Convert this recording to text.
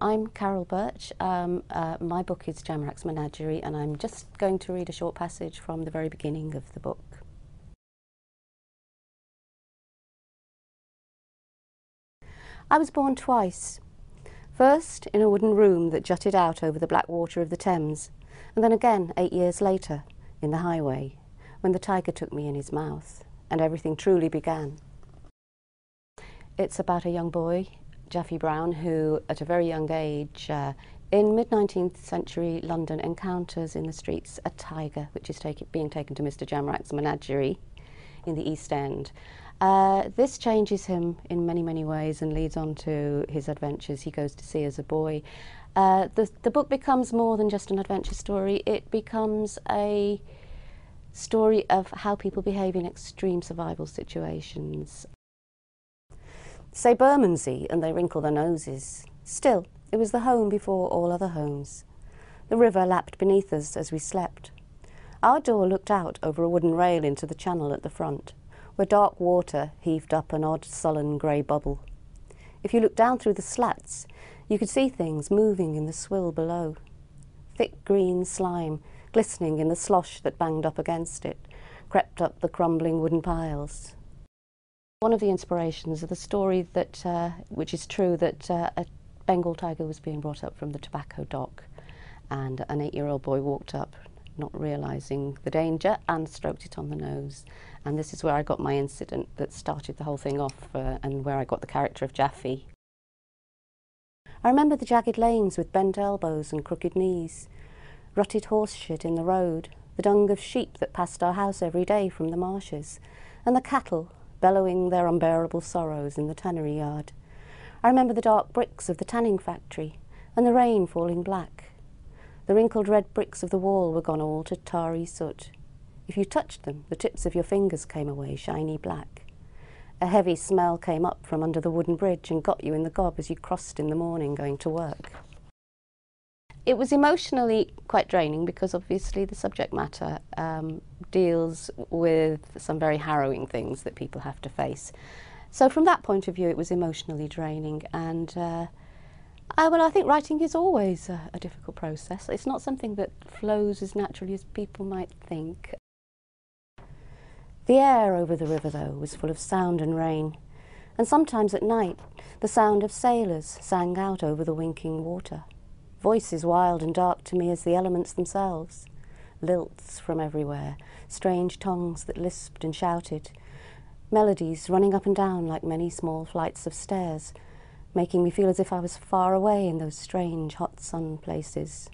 I'm Carol Birch. My book is Jamrach's Menagerie, and I'm just going to read a short passage from the very beginning of the book. I was born twice. First in a wooden room that jutted out over the black water of the Thames, and then again 8 years later in the highway, when the tiger took me in his mouth and everything truly began. It's about a young boy, Jaffy Brown, who at a very young age in mid-19th century London encounters in the streets a tiger which is being taken to Mr. Jamrach's Menagerie in the East End. This changes him in many, many ways and leads on to his adventures he goes to sea as a boy. The book becomes more than just an adventure story. It becomes a story of how people behave in extreme survival situations. Say Bermondsey and they wrinkle their noses. Still, it was the home before all other homes. The river lapped beneath us as we slept. Our door looked out over a wooden rail into the channel at the front, where dark water heaved up an odd, sullen grey bubble. If you looked down through the slats, you could see things moving in the swill below. Thick green slime, glistening in the slosh that banged up against it, crept up the crumbling wooden piles. One of the inspirations of the story that, which is true, that a Bengal tiger was being brought up from the tobacco dock, and an 8-year-old boy walked up, not realising the danger, and stroked it on the nose. And this is where I got my incident that started the whole thing off, and where I got the character of Jaffy. I remember the jagged lanes with bent elbows and crooked knees, rutted horse shit in the road, the dung of sheep that passed our house every day from the marshes, and the cattle bellowing their unbearable sorrows in the tannery yard. I remember the dark bricks of the tanning factory, and the rain falling black. The wrinkled red bricks of the wall were gone all to tarry soot. If you touched them, the tips of your fingers came away shiny black. A heavy smell came up from under the wooden bridge and got you in the gob as you crossed in the morning going to work. It was emotionally quite draining because obviously the subject matter deals with some very harrowing things that people have to face. So from that point of view it was emotionally draining, and I think writing is always a difficult process. It's not something that flows as naturally as people might think. The air over the river, though, was full of sound and rain, and sometimes at night the sound of sailors sang out over the winking water. Voices wild and dark to me as the elements themselves. Lilts from everywhere, strange tongues that lisped and shouted, melodies running up and down like many small flights of stairs, making me feel as if I was far away in those strange hot sun places.